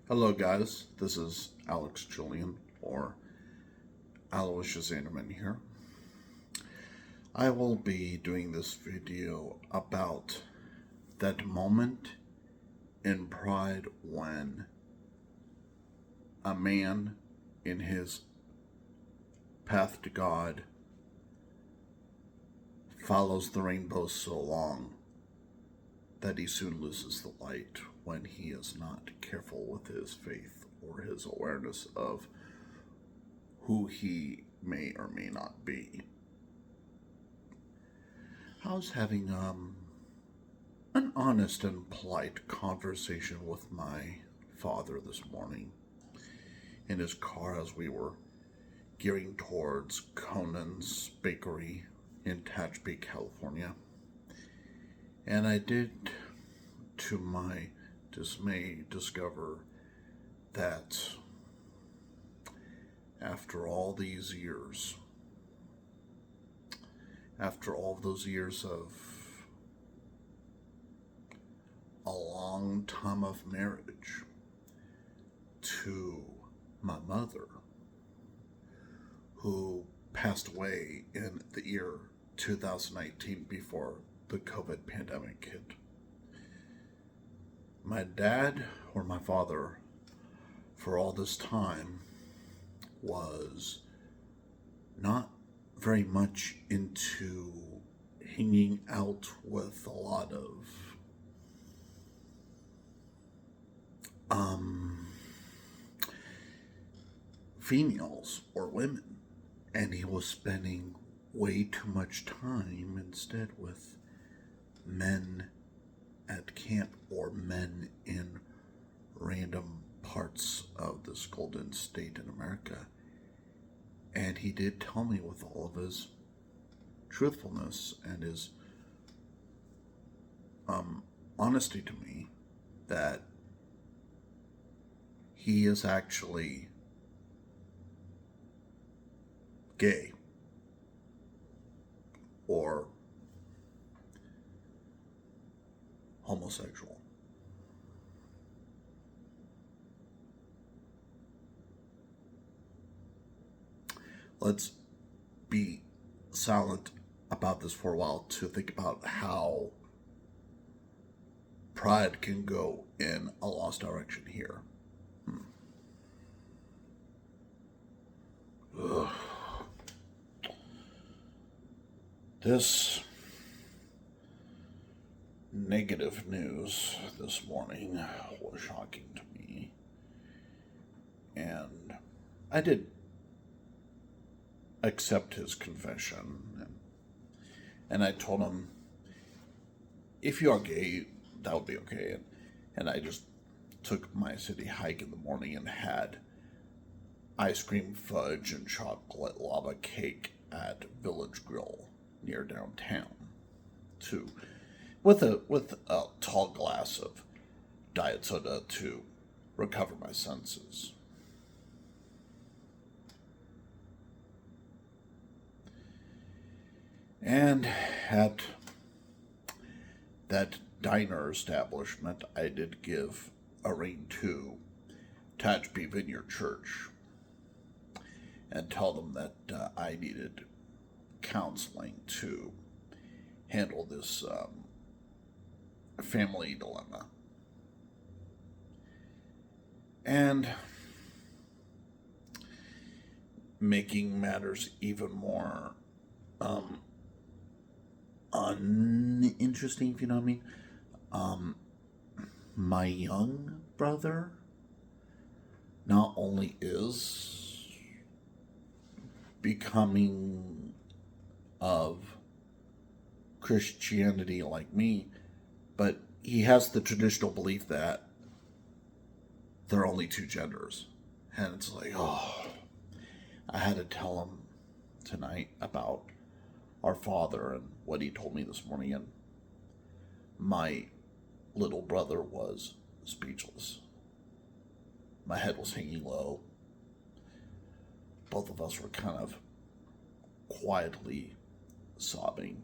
Hello, guys. This is Alex Julian, or Aloysius Anderman here. I will be doing this video about that moment in Pride when a man in his path to God follows the rainbow so long that he soon loses the light when he is not careful with his faith or his awareness of who he may or may not be. I was having an honest and polite conversation with my father this morning in his car as we were gearing towards Conan's Bakery in Tehachapi, California. And I did, to my dismay, discover that after all these years, after all those years of a long time of marriage to my mother, who passed away in the year 2019 before the COVID pandemic hit. My dad, or my father, for all this time was not very much into hanging out with a lot of females or women, and he was spending way too much time instead with men at camp or men in random parts of this golden state in America. And he did tell me, with all of his truthfulness and his honesty to me, that he is actually gay or homosexual. Let's be silent about this for a while to think about how pride can go in a lost direction here. Ugh. This negative news this morning was shocking to me, and I did accept his confession, and I told him, if you are gay, that would be okay. And I just took my city hike in the morning and had ice cream, fudge, and chocolate lava cake at Village Grill near downtown, too, with a tall glass of diet soda to recover my senses. And at that diner establishment, I did give a ring to Tehachapi Vineyard Church and tell them that I needed counseling to handle this family dilemma. And making matters even more uninteresting, if you know what I mean, my young brother not only is becoming of Christianity like me, but he has the traditional belief that there are only two genders. And it's like, oh, I had to tell him tonight about our father and what he told me this morning, and my little brother was speechless. My head was hanging low. Both of us were kind of quietly sobbing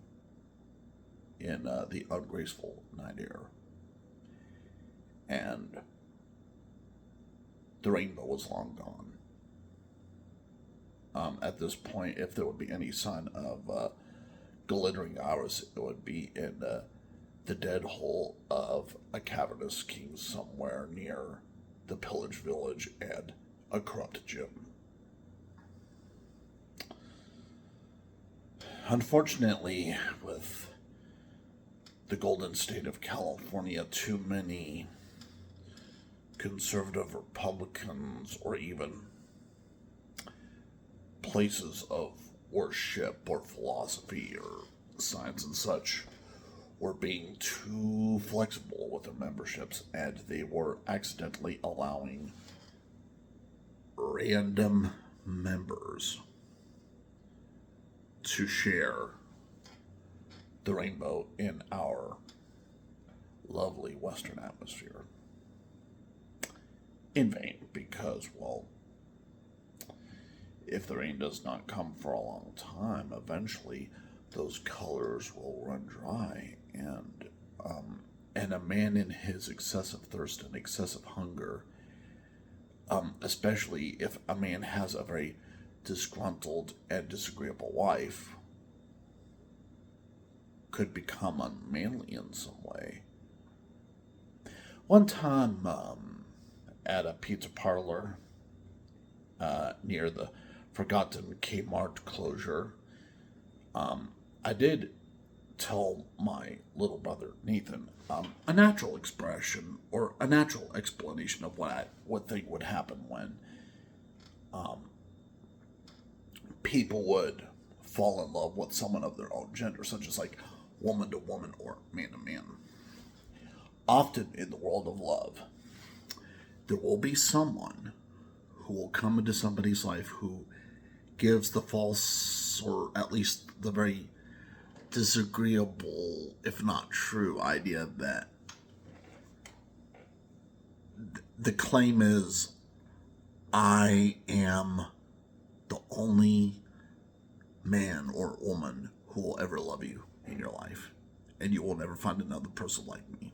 in the ungraceful night air. And the rainbow was long gone. At this point, if there would be any sign of glittering iris, it would be in the dead hole of a cavernous king somewhere near the pillaged village and a corrupt gym. Unfortunately, with the golden state of California, too many conservative Republicans or even places of worship or philosophy or science and such were being too flexible with their memberships, and they were accidentally allowing random members to share the rainbow in our lovely Western atmosphere. In vain, because, well, if the rain does not come for a long time, eventually those colors will run dry, and a man in his excessive thirst and excessive hunger, especially if a man has a very disgruntled and disagreeable wife, could become unmanly in some way. One time, at a pizza parlor near the forgotten Kmart closure, I did tell my little brother Nathan a natural expression or a natural explanation of what I would think would happen when people would fall in love with someone of their own gender, such as like woman to woman or man to man. Often in the world of love, there will be someone who will come into somebody's life who gives the false, or at least the very disagreeable, if not true, idea that the claim is, I am the only man or woman who will ever love you in your life, and you will never find another person like me.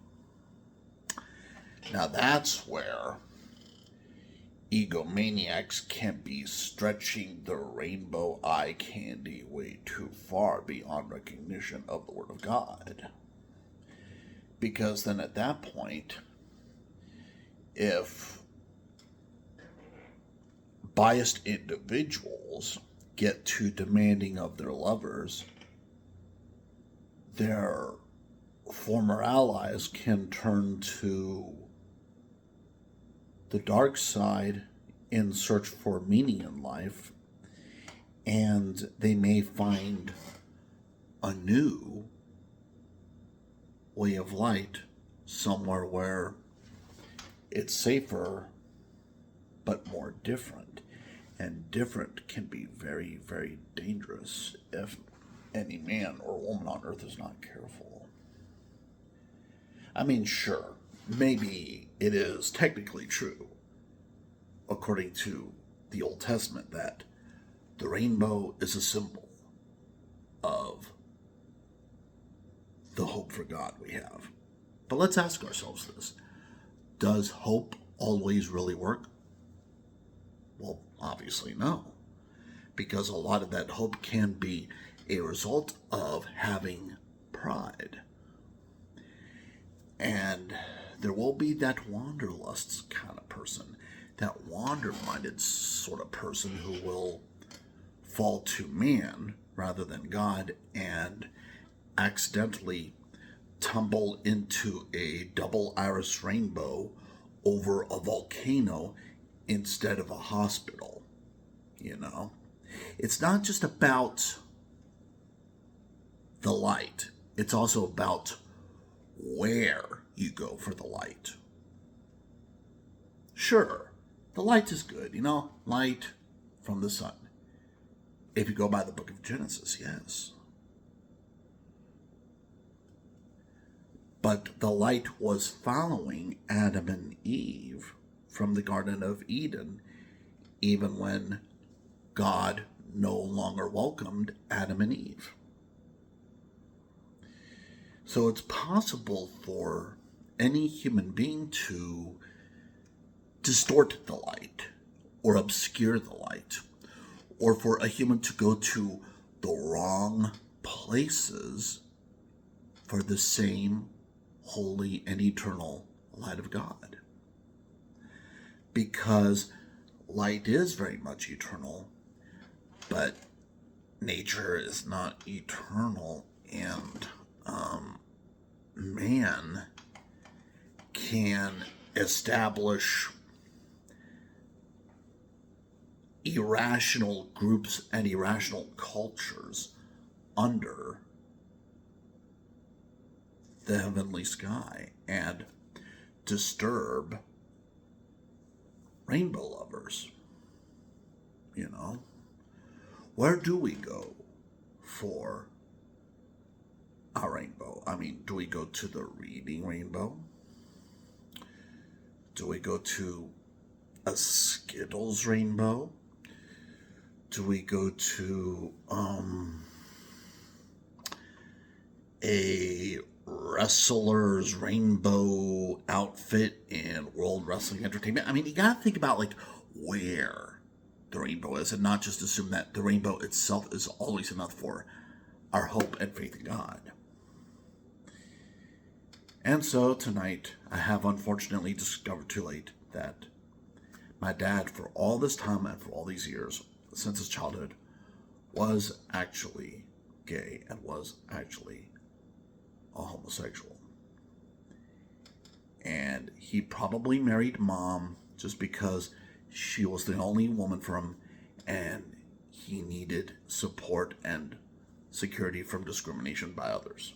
Now that's where egomaniacs can be stretching the rainbow eye candy way too far beyond recognition of the Word of God. Because then at that point, if biased individuals get too demanding of their lovers, their former allies can turn to the dark side in search for meaning in life, and they may find a new way of light somewhere where it's safer but more different. And different can be very, very dangerous if any man or woman on earth is not careful. I mean, sure, maybe it is technically true, according to the Old Testament, that the rainbow is a symbol of the hope for God we have. But let's ask ourselves this. Does hope always really work? Well, obviously no. Because a lot of that hope can be a result of having pride. And there will be that wanderlust kind of person, that wander-minded sort of person who will fall to man rather than God and accidentally tumble into a double iris rainbow over a volcano instead of a hospital. You know, it's not just about the light, it's also about where you go for the light. Sure, the light is good, you know, light from the sun. If you go by the book of Genesis, yes. But the light was following Adam and Eve from the Garden of Eden, even when God no longer welcomed Adam and Eve. So it's possible for any human being to distort the light or obscure the light, or for a human to go to the wrong places for the same holy and eternal light of God. Because light is very much eternal, but nature is not eternal, and man can establish irrational groups and irrational cultures under the heavenly sky and disturb rainbow lovers. You know, where do we go for a rainbow? I mean, do we go to the reading rainbow? Do we go to a Skittles rainbow? Do we go to a wrestler's rainbow outfit in World Wrestling Entertainment? I mean, you gotta think about like where the rainbow is, and not just assume that the rainbow itself is always enough for our hope and faith in God. And so tonight, I have unfortunately discovered too late that my dad, for all this time and for all these years, since his childhood, was actually gay and was actually a homosexual. And he probably married Mom just because she was the only woman for him, and he needed support and security from discrimination by others.